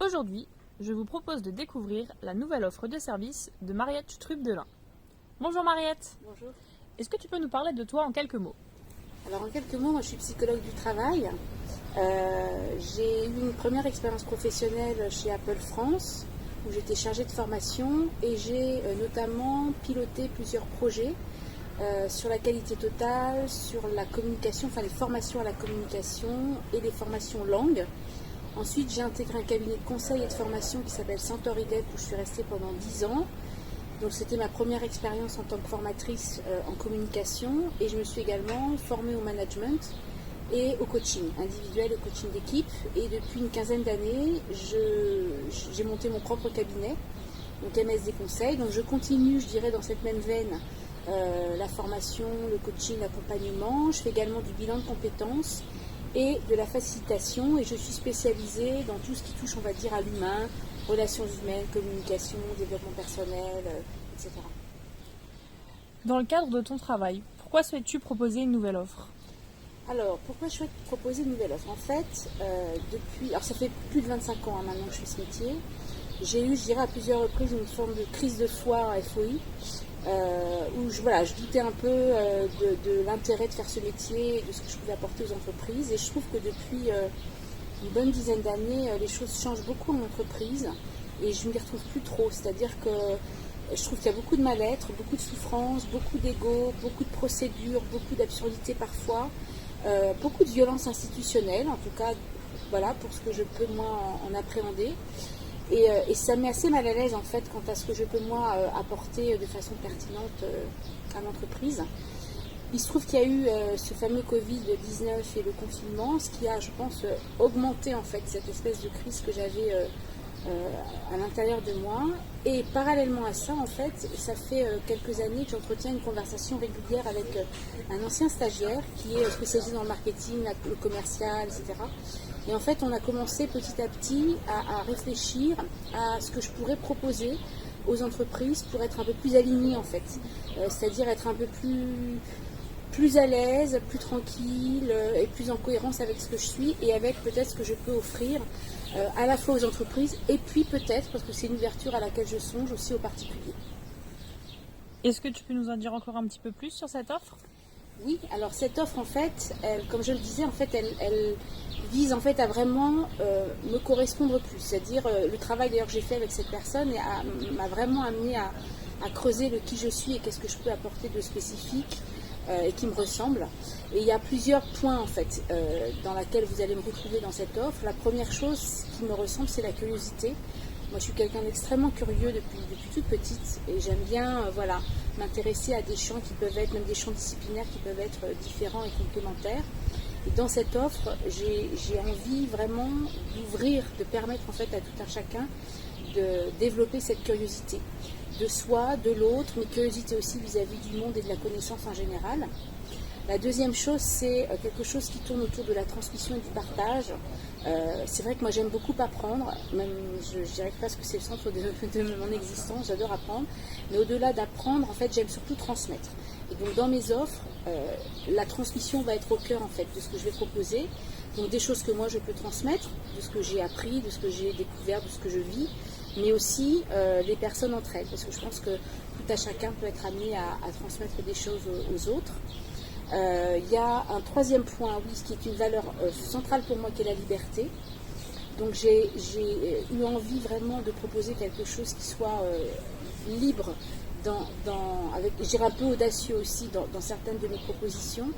Aujourd'hui, je vous propose de découvrir la nouvelle offre de service de Mariette Strub-Delin. Bonjour Mariette, Bonjour. est-ce que tu peux nous parler de toi en quelques mots? Alors en quelques mots, moi je suis psychologue du travail. J'ai eu une première expérience professionnelle chez Apple France où j'étais chargée de formation et j'ai notamment piloté plusieurs projets sur la qualité totale, sur la communication, enfin les formations à la communication et les formations langue. Ensuite j'ai intégré un cabinet de conseil et de formation qui s'appelle Centauri Dev où je suis restée pendant 10 ans. Donc c'était ma première expérience en tant que formatrice en communication et je me suis également formée au management et au coaching individuel et au coaching d'équipe. Et depuis une quinzaine d'années, j'ai monté mon propre cabinet, donc MSD Conseil. Donc je continue, je dirais, dans cette même veine, la formation, le coaching, l'accompagnement. Je fais également du bilan de compétences et de la facilitation et je suis spécialisée dans tout ce qui touche, on va dire, à l'humain, relations humaines, communication, développement personnel, etc. Dans le cadre de ton travail, pourquoi souhaites-tu proposer une nouvelle offre? Alors, pourquoi je souhaite proposer une nouvelle offre? En fait, alors ça fait plus de 25 ans maintenant que je fais ce métier. J'ai eu, je dirais, à plusieurs reprises une forme de crise de foi à FOI, où je doutais un peu de l'intérêt de faire ce métier, de ce que je pouvais apporter aux entreprises. Et je trouve que depuis une bonne dizaine d'années, les choses changent beaucoup en entreprise et je ne m'y retrouve plus trop. C'est-à-dire que je trouve qu'il y a beaucoup de mal-être, beaucoup de souffrance, beaucoup d'ego, beaucoup de procédures, beaucoup d'absurdités parfois, beaucoup de violence institutionnelle, en tout cas, voilà, pour ce que je peux moi en appréhender. Et ça me met assez mal à l'aise en fait quant à ce que je peux moi apporter de façon pertinente à l'entreprise. Il se trouve qu'il y a eu ce fameux Covid-19 et le confinement, ce qui a, je pense, augmenté en fait cette espèce de crise que j'avais à l'intérieur de moi. Et parallèlement à ça, en fait, ça fait quelques années que j'entretiens une conversation régulière avec un ancien stagiaire qui est spécialisé dans le marketing, le commercial, etc. Et en fait, on a commencé petit à petit à réfléchir à ce que je pourrais proposer aux entreprises pour être un peu plus alignée en fait. C'est-à-dire être un peu plus à l'aise, plus tranquille et plus en cohérence avec ce que je suis et avec peut-être ce que je peux offrir à la fois aux entreprises et puis peut-être, parce que c'est une ouverture à laquelle je songe, aussi aux particuliers. Est-ce que tu peux nous en dire encore un petit peu plus sur cette offre? Oui, alors cette offre en fait, comme je le disais, en fait, elle vise en fait à vraiment me correspondre plus. C'est-à-dire le travail d'ailleurs que j'ai fait avec cette personne m'a vraiment amené à creuser le qui je suis et qu'est-ce que je peux apporter de spécifique et qui me ressemble. Et il y a plusieurs points en fait dans lesquels vous allez me retrouver dans cette offre. La première chose qui me ressemble, c'est la curiosité. Moi, je suis quelqu'un d'extrêmement curieux depuis toute petite et j'aime bien m'intéresser à des champs qui peuvent être, même des champs disciplinaires qui peuvent être différents et complémentaires. Et dans cette offre, j'ai envie vraiment d'ouvrir, de permettre en fait à tout un chacun de développer cette curiosité de soi, de l'autre, mais curiosité aussi vis-à-vis du monde et de la connaissance en général. La deuxième chose, c'est quelque chose qui tourne autour de la transmission et du partage. C'est vrai que moi j'aime beaucoup apprendre, même je dirais presque que c'est le centre de mon existence, j'adore apprendre. Mais au-delà d'apprendre, en fait, j'aime surtout transmettre. Et donc dans mes offres, la transmission va être au cœur en fait de ce que je vais proposer. Donc des choses que moi je peux transmettre, de ce que j'ai appris, de ce que j'ai découvert, de ce que je vis, mais aussi les personnes entre elles, parce que je pense que tout à chacun peut être amené à transmettre des choses aux autres. Il y a un troisième point, oui, qui est une valeur centrale pour moi, qui est la liberté. Donc j'ai eu envie vraiment de proposer quelque chose qui soit libre, avec, je dirais un peu audacieux aussi dans certaines de mes propositions.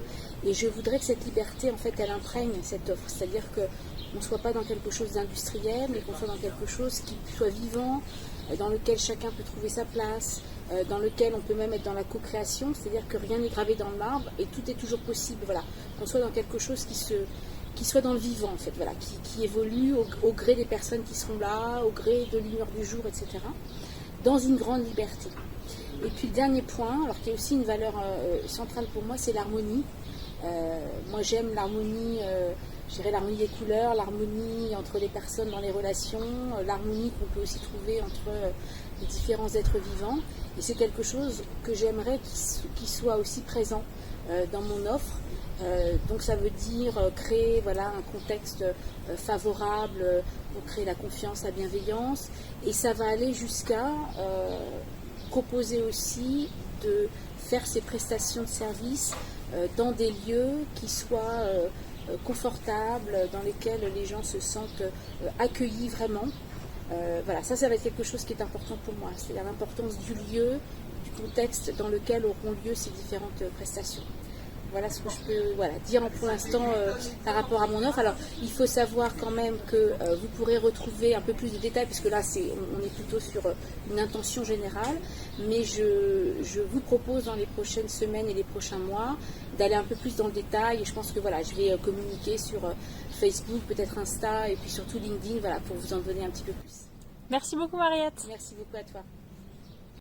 Et je voudrais que cette liberté, en fait, elle imprègne cette offre. C'est-à-dire qu'on ne soit pas dans quelque chose d'industriel, mais qu'on soit dans quelque chose qui soit vivant, dans lequel chacun peut trouver sa place, dans lequel on peut même être dans la co-création, c'est-à-dire que rien n'est gravé dans le marbre et tout est toujours possible. Voilà, qu'on soit dans quelque chose qui soit dans le vivant, en fait, voilà, qui évolue au gré des personnes qui seront là, au gré de l'humeur du jour, etc., dans une grande liberté. Et puis le dernier point, alors qui est aussi une valeur centrale pour moi, c'est l'harmonie. Moi j'aime l'harmonie, je dirais l'harmonie des couleurs, l'harmonie entre les personnes dans les relations, l'harmonie qu'on peut aussi trouver entre les différents êtres vivants. Et c'est quelque chose que j'aimerais qui soit aussi présent dans mon offre Donc ça veut dire créer un contexte favorable pour créer la confiance, la bienveillance. Et ça va aller jusqu'à proposer aussi de faire ces prestations de services dans des lieux qui soient confortables, dans lesquels les gens se sentent accueillis vraiment. Ça va être quelque chose qui est important pour moi, c'est-à-dire l'importance du lieu, du contexte dans lequel auront lieu ces différentes prestations. Voilà ce que je peux dire pour l'instant par rapport à mon offre. Alors, il faut savoir quand même que vous pourrez retrouver un peu plus de détails, puisque là, on est plutôt sur une intention générale. Mais je vous propose dans les prochaines semaines et les prochains mois d'aller un peu plus dans le détail. Et je pense que je vais communiquer sur Facebook, peut-être Insta, et puis surtout LinkedIn, pour vous en donner un petit peu plus. Merci beaucoup Mariette. Merci beaucoup à toi.